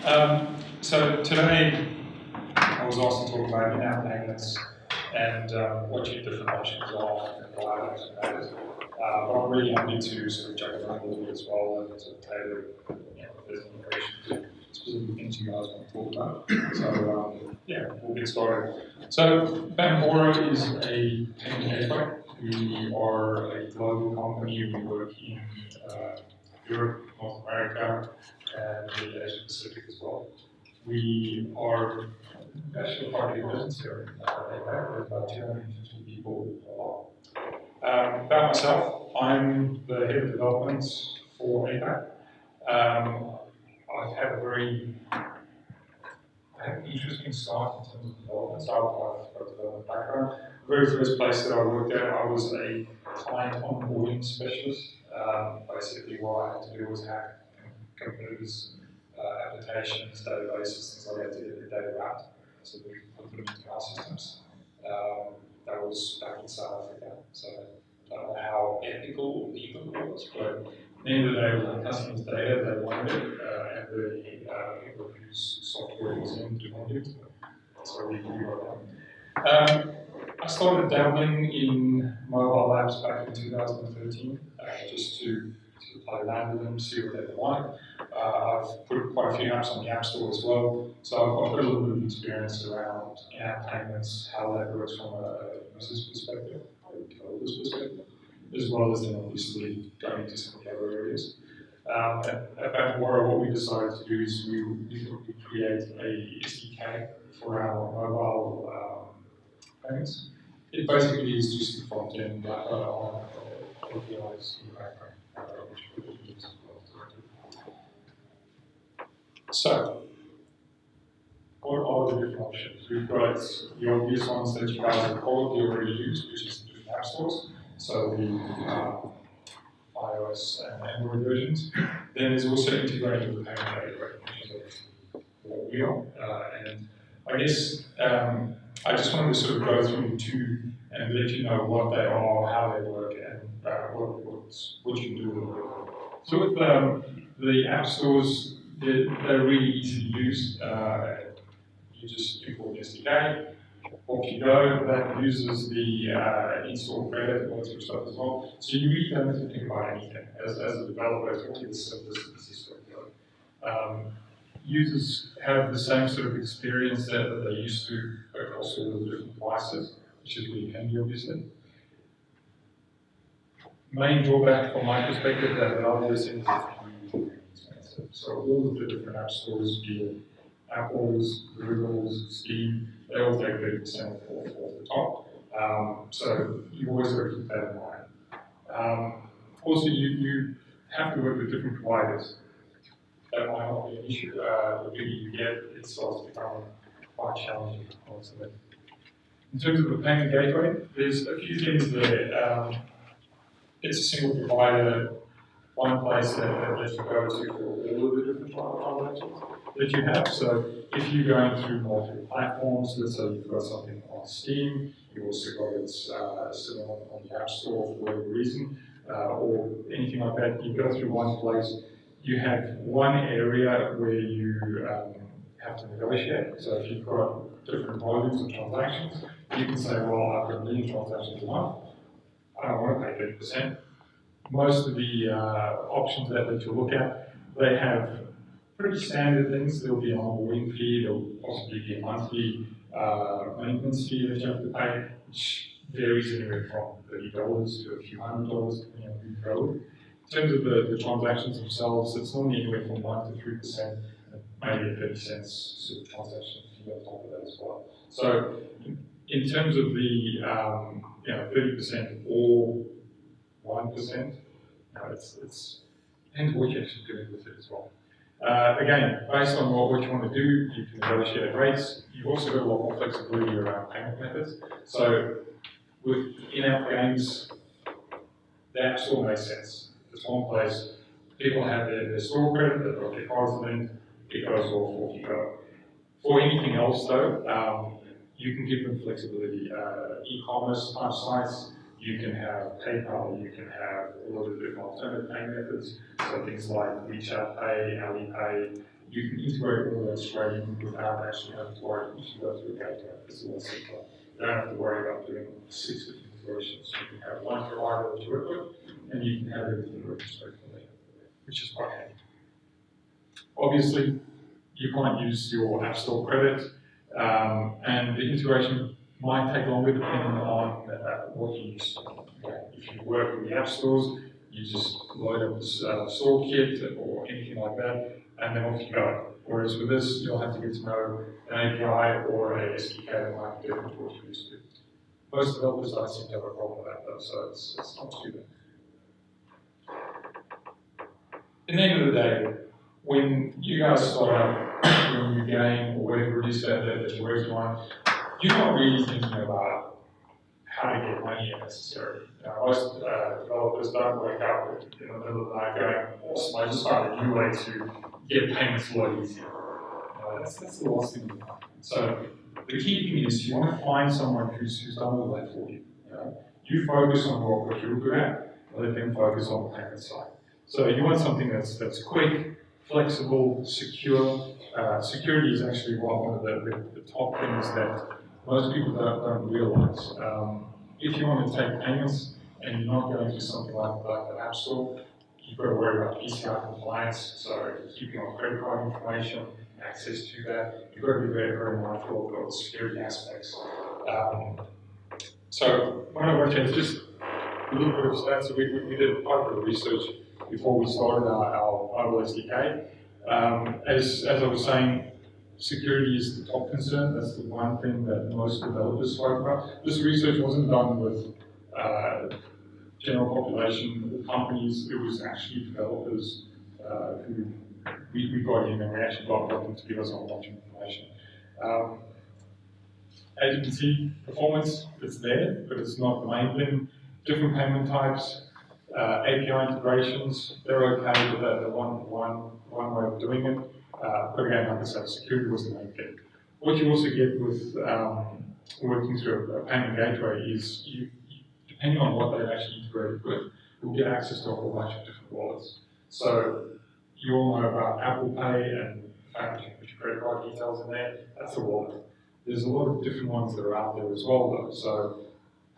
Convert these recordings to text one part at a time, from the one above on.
So today I was asked to talk about in-app payments and what your different options are and why those matters. But I'm really happy to sort of jump around a little bit as well and sort of tailor, if there's any questions, specific things you guys want to talk about. So yeah, we'll get started. So Bambora is a payment gateway. We are a global company. We work in Europe, North America, and the Asia Pacific as well. We are actually quite a big business here in APAC. There's about 250 people. About myself, I'm the head of development for APAC. I've had an interesting start in terms of development. So I've got a development background. The very first place that I worked at, I was a client onboarding specialist. Basically, what I had to do was hack computers, applications, databases, things like that to get the data out so that we could put them into our systems. That was back in South Africa. So I don't know how ethical or legal it was, but at the end of the day, it was the customer's data, they wanted it, and the people whose software was in demanded it. So we got that. I started dabbling in mobile apps back in 2013, just to play around with them, see what they want. I've put quite a few apps on the App Store as well, so I've got a little bit of experience around in-app payments, how that works from a user's perspective, a developer's perspective, as well as then obviously going into some of the other areas. At Bambora, what we decided to do is we create a SDK for our mobile payments. It basically is just the front end on APIs in the background, which we use as well. So, what are the different options? We've got the obvious ones that you guys have probably already used, which is the different app stores. So the iOS and Android versions. Then there's also integrated with the payment gateway, which is what we are. And I guess I just wanted to sort of go through two and let you know what they are, how they work, and what you can do with them. So with the app stores, they're really easy to use. You just import the SDK, off you go. That uses the install credit and all that sort of stuff as well. So you really don't have to think about anything. As a developer, it's really the simplest system. Users have the same sort of experience that they used to across all the different devices, which is really handy, obviously. Main drawback from my perspective that the obvious is really expensive. So all of the different app stores, be it Apple's, Google's, Steam, they all take 30% off the top. So you always got to keep that in mind. Also, you have to work with different providers. That might not be an issue. The bigger you get, it starts becoming quite challenging, honestly. In terms of the payment gateway, there's a few things there. It's a single provider, one place that you go to for all of the different transactions that you have. So if you're going through multiple platforms, let's say you've got something on Steam, you've also got it sitting on the App Store for whatever reason, or anything like that, you go through one place, you have one area where you have to negotiate. So if you've got different volumes of transactions, you can say, well, I've got 1 million transactions a month, I don't want to pay 30%. Most of the options that you look at, they have pretty standard things. There'll be an onboarding fee, there'll possibly be a monthly maintenance fee that you have to pay, which varies anywhere from $30 to a few $100, depending on who you go with. In terms of the transactions themselves, it's normally anywhere from 1 to 3%, maybe a 30 cents sort of transaction fee on top of that as well. So in terms of the 30% or 1%, it's depends what you're actually doing with it as well. Again, based on what you want to do, you can negotiate rates. You've also got a lot more flexibility around payment methods. So with in-app games, the App Store makes sense. It's one place. People have their store credit, they've got their cards linked, it goes off you go. For anything else though, you can give them flexibility. E-commerce type sites, you can have PayPal, you can have a lot of different alternative payment methods, so things like WeChat Pay, Alipay, you can integrate all that straight in without actually having to worry if you go through a gateway. It's a lot simpler. You don't have to worry about doing 6 different integrations. You can have one provider that you work with, and you can have everything working straight from there, which is quite handy. Obviously, you can't use your App Store credit, and the integration might take longer depending on what you use. Okay. If you work with the App Stores, you just load up this store kit or anything like that, and then off you go. Whereas with this, you'll have to get to know an API or a SDK that might be different to what you're used to. Most developers don't seem to have a problem with that though, so it's not too bad. In the end of the day, when you guys start up your new game or whatever it is that you're working on, you're not really thinking about how to get money necessarily. Most developers don't wake up in the middle of the night going, awesome, I just found a new way to get payments a lot easier. That's the last thing you want. So the key thing is you want to find someone who's done all that for you. You focus on what you're good at, let them focus on the payment side. So you want something that's quick, flexible, secure. Security is actually one of the top things that most people don't realize. If you want to take payments and you're not going to something like the App Store, you've got to worry about PCI compliance, so keeping on credit card information, access to that. You've got to be very, very mindful of the security aspects. So what I want to is just a little bit of stats. So we did quite a bit of research before we started our mobile SDK. As I was saying, security is the top concern. That's the one thing that most developers spoke about. This research wasn't done with general population companies. It was actually developers who we got in, and we actually got them to give us a whole bunch of information. As you can see, performance is there, but it's not the main thing. Different payment types, API integrations, they're okay with the one way of doing it. But again, like I said, security was the main thing. What you also get with working through a payment gateway is you, depending on what they've actually integrated with, you'll get access to a whole bunch of different wallets. So you all know about Apple Pay and the fact that you can put your credit card details in there. That's a wallet. There's a lot of different ones that are out there as well, though. So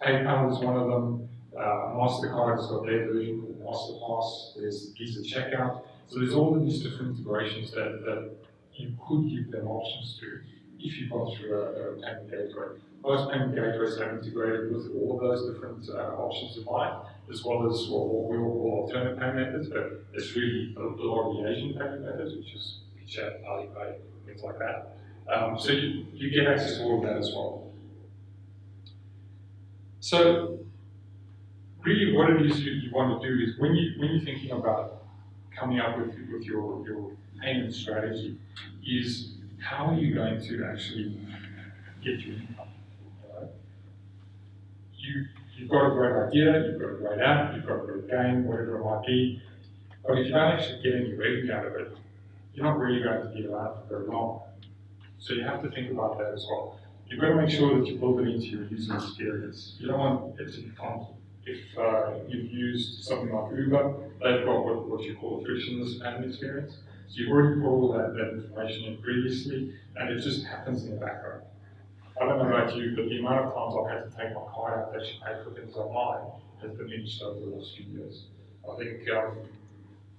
PayPal is one of them. MasterCard has got their version called MasterPass. There's Visa Checkout. So there's all of these different integrations that you could give them options to if you've gone through a payment gateway. Most payment gateways have integrated with all of those different options in mind, as well as what we all call alternate payment methods, but it's really a lot of the Asian payment methods, which is Fischer, Alipay, things like that. So you get access to all of that as well. So really what it is you want to do is when you're thinking about coming up with your payment strategy is how are you going to actually get your income? You've got a great idea, you've got a great app, you've got a great game, whatever it might be, but if you don't actually get any revenue out of it, you're not really going to get around for very long. So you have to think about that as well. You've got to make sure that you build it into your user experience. You don't want it to be clunky. If you've used something like Uber, they've got what you call a frictionless payment experience. So you've already put all that information in previously, and it just happens in the background. I don't know about you, but the amount of times I've had to take my card out to actually pay for things online has diminished over the last few years. I think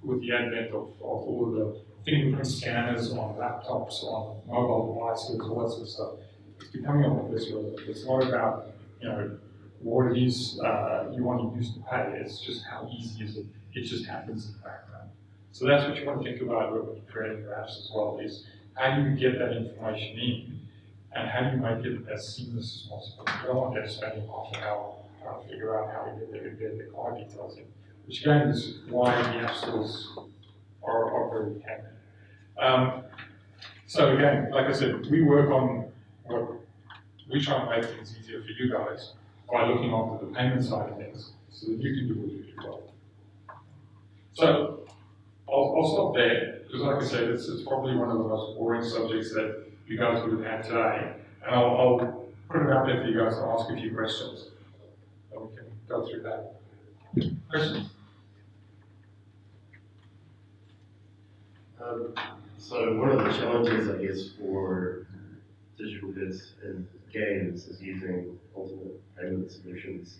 with the advent of all of the fingerprint scanners on laptops, on mobile devices, all that sort of stuff, it's becoming a lot less relevant. It's not about what it is you want to use to pay. It's just how easy is it. It just happens in the background. So that's what you want to think about when you're creating your apps as well, is how do you get that information in and how do you make it as seamless as possible. You don't want to spend half an hour trying to figure out how to get the card details in, which again is why the app stores are very handy. So again, like I said, we work on we try and make things easier for you guys by looking after the payment side of things so that you can do what you do well. So I'll stop there, because like I said, it's probably one of the most boring subjects that you guys would have had today. And I'll put it out there for you guys to ask a few questions. And we can go through that. Questions? So one of the challenges, I guess, for digital goods and games is using alternate payment solutions.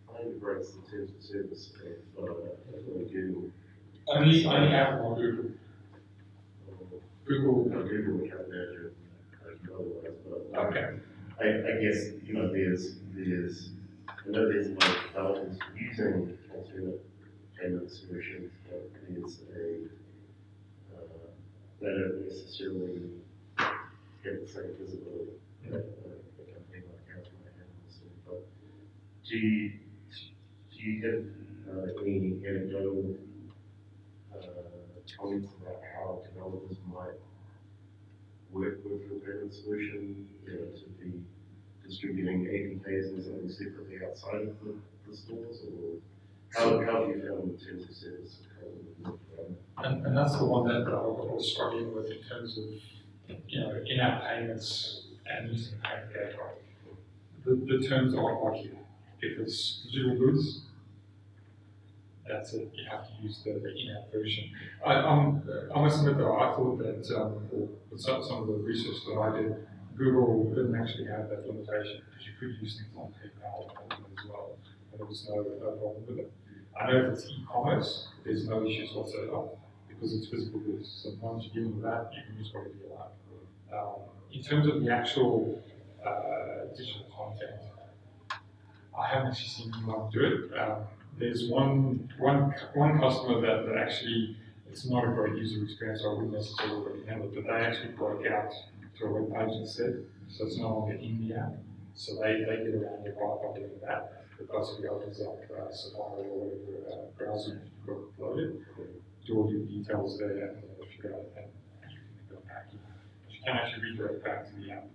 I think it breaks the terms of service of Google. Only Apple or Google. Google. No, Google account manager, otherwise, but Okay. I guess I know there's a lot of developers using alternate payment solutions, but they don't necessarily have the same visibility that a company like ours might have. But do you have any anecdotal comments about how developers might work with your payment solution, to be distributing APKs and something separately outside of the stores, or how have you found the terms of service? And that's the one that I was struggling with in terms of, in-app payments and using payment gateway. The terms are quite clear. If it's digital goods, that's it. You have to use the in-app version. I must admit though, I thought that with some of the research that I did, Google didn't actually have that limitation because you could use things on PayPal as well, and there was no problem with it. I know if it's e-commerce, there's no issues whatsoever because it's physical goods. So once you're dealing with that, you can use whatever you like. In terms of the actual digital content, I haven't actually seen anyone do it. There's one customer that actually, it's not a great user experience, so I wouldn't necessarily recommend it, but they actually broke out to a web page instead, so it's no longer in the app. So they get around it by doing that. It basically opens up Safari or whatever browser you've got uploaded, do all your details there, and then if you go and you can go back, you can actually redirect back to the app.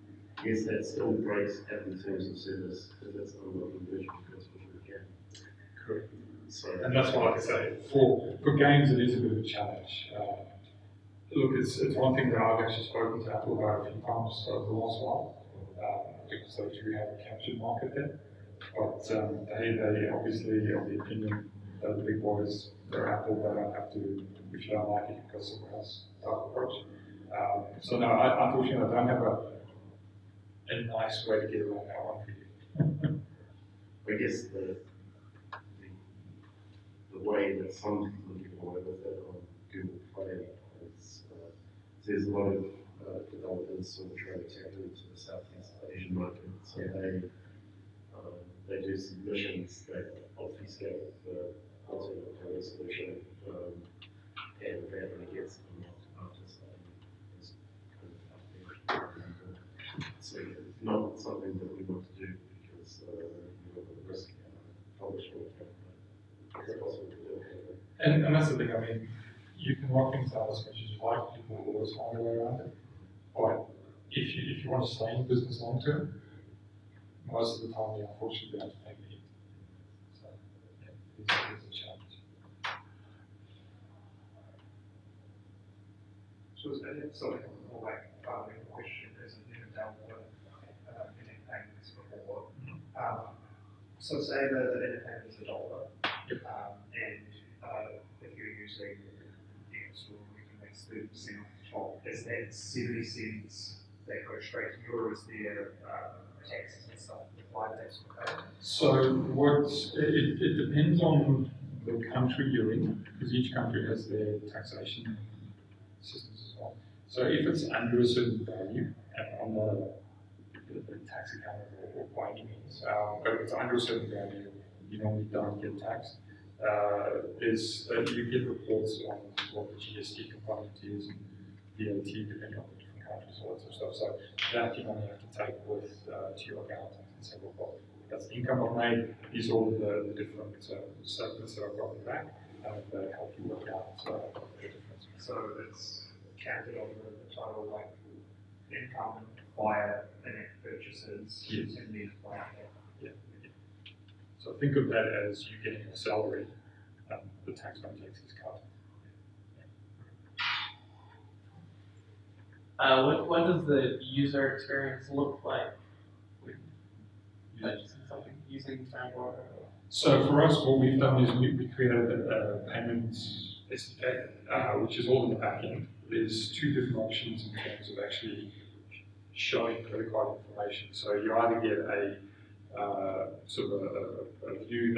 Yes, that still breaks out in terms of service, because that's not what the version because we can. Correct. So, and that's why, like I say, for games it is a bit of a challenge. Look, it's one thing that I've actually spoken to Apple about a few times over the last while, because they do have a captured market there. But they obviously are of the opinion that the big boys, they're Apple, they don't have to, if you don't like it, you go somewhere else type approach. So no, unfortunately I don't have a nice way to get around that one for you. I guess the way that some people get away with it on Google Play is there's a lot of developers sort of trying to tap into the Southeast Asian market, so they do submissions that obfuscate the alternate payment solution, and that really gets them after something is kind of up there. So it's not something that we want to do because you run the risk of publishing it. It's possible to do it. And that's the thing, I mean, you can lock things out as much as you like, people will always find a way around it. But if you want to stay in business long term, most of the time you unfortunately have to take the hit. So yeah, it's a challenge. So it's sort of more like a question as I've never dealt with payments before. So say that the independent is $1, and if you're using store, you can make 30% off the top. Is that 70 cents that go straight to you, or is there taxes and stuff applied to that sort of thing? So it depends on the country you're in, because each country has their taxation systems as well. So if it's under a certain value, and I'm not a tax accountant or by any means, but if it's under a certain value, you normally don't get taxed. You get reports on what the GST component is and VAT depending on the different countries, all that sort of stuff. So that you normally have to take with to your accountant and say, well, that's the income I've made, these are all the different statements that I've got in the back, and they help you work out the difference. So it's counted on the total like income via in-app purchases, yes. And then via yeah. So think of that as you getting a salary, the taxman takes his cut. What does the user experience look like when purchasing something using Soundboard? So for us, what we've done is we created a payment SDK, which is all in the back end. There's two different options in terms of actually showing credit card information. So you either get a sort of a view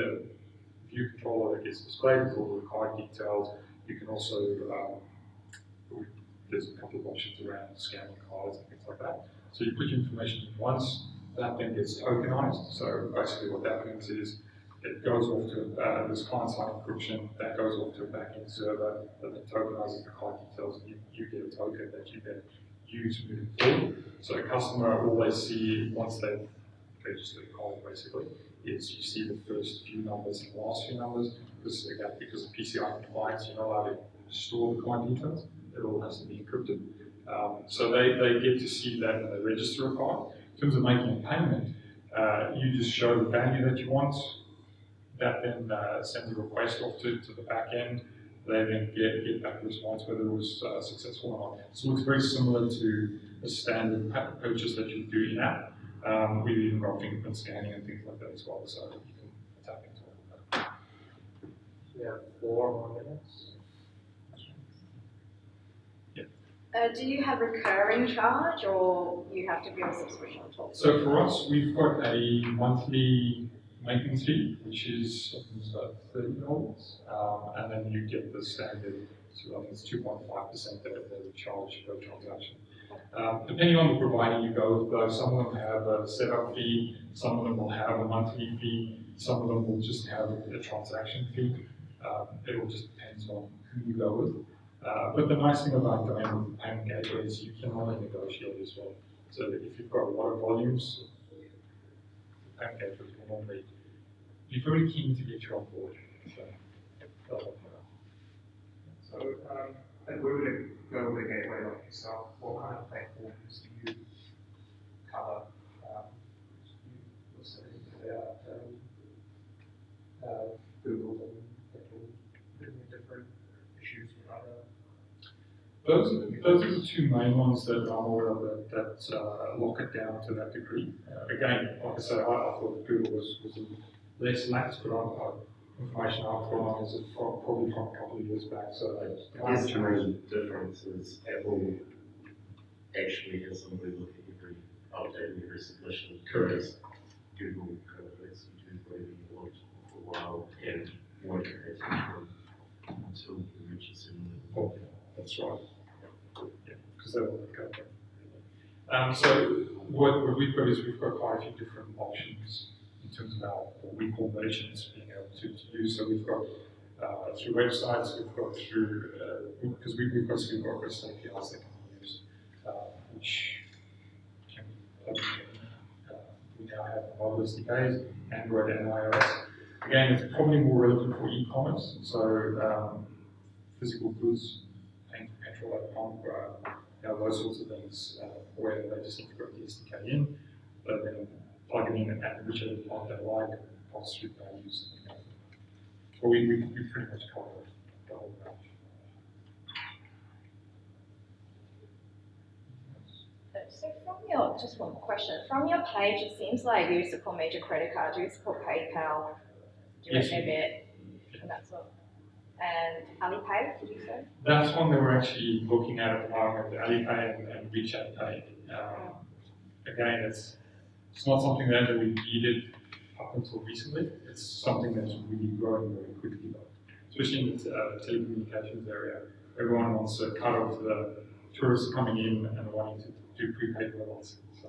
controller that gets displayed with all the card details. You can also, there's a couple of options around scanning cards and things like that. So you put your information in once, that then gets tokenized. So basically what that means is it goes off to this client-side encryption, that goes off to a back-end server that then tokenizes the card details, and you get a token that you then use moving forward. So a customer will always see, once they've registered a card basically, is you see the first few numbers and the last few numbers, because again, because of PCI compliance, you're not allowed to store the card details, it all has to be encrypted. So they get to see that when they register a card. In terms of making a payment, you just show the value that you want. That then sends a request off to the back end. They then get back a response whether it was successful or not. So it looks very similar to a standard purchase that you do in app. We've even got fingerprint scanning and things like that as well, so you can tap into all of that. We have 4 more minutes. Do you have recurring charge, or you have to be on subscription on top? So for us, we've got a monthly maintenance fee, which is $30, and then you get the standard, so I think it's 2.5% that they charge per transaction. Depending on the provider you go with, though, some of them have a setup fee, some of them will have a monthly fee, some of them will just have a transaction fee. It all just depends on who you go with. But the nice thing about going with the payment gateway is you can only negotiate as well. So if you've got a lot of volumes, the payment gateways will normally be very keen to get you on board. So, if we were to go with a gateway like yourself, what kind of platforms do you cover? You said about Google and Apple, different issues with other. Those are the two main ones that I'm aware of that lock it down to that degree. Again, like I said, I thought Google was less lax, but information I've got on is probably from a couple of years back. So I guess the main difference is Apple actually has somebody look at every update and every submission. Correct. Google kind of lets you do whatever you want for a while and won't pay attention until you reach a certain level. Oh, that's right. Yeah, because they will go there. So what we've got is we've got quite a few different options in terms of our, what we call merchants being able to use. So we've got through websites, we've got through, because we've got some REST APIs that can be used, which can be we now have mobile SDKs, Android and iOS. Again, it's probably more relevant for e-commerce, so physical goods, paying for petrol at the pump, those sorts of things, where they just integrate the SDK in, but then plug it in and whichever part they like, pass through values. But we pretty much cover the whole range. So from your, just one question, from your page, it seems like you support major credit cards, you support PayPal, direct debit, and that sort. And Alipay, did you say? That's one that we're actually looking at the moment, Alipay and WeChat Pay. Again, it's not something that we needed up until recently. It's something that's really growing very quickly, though. Especially in the telecommunications area. Everyone wants to cut off the tourists coming in and wanting to do prepaid bills. So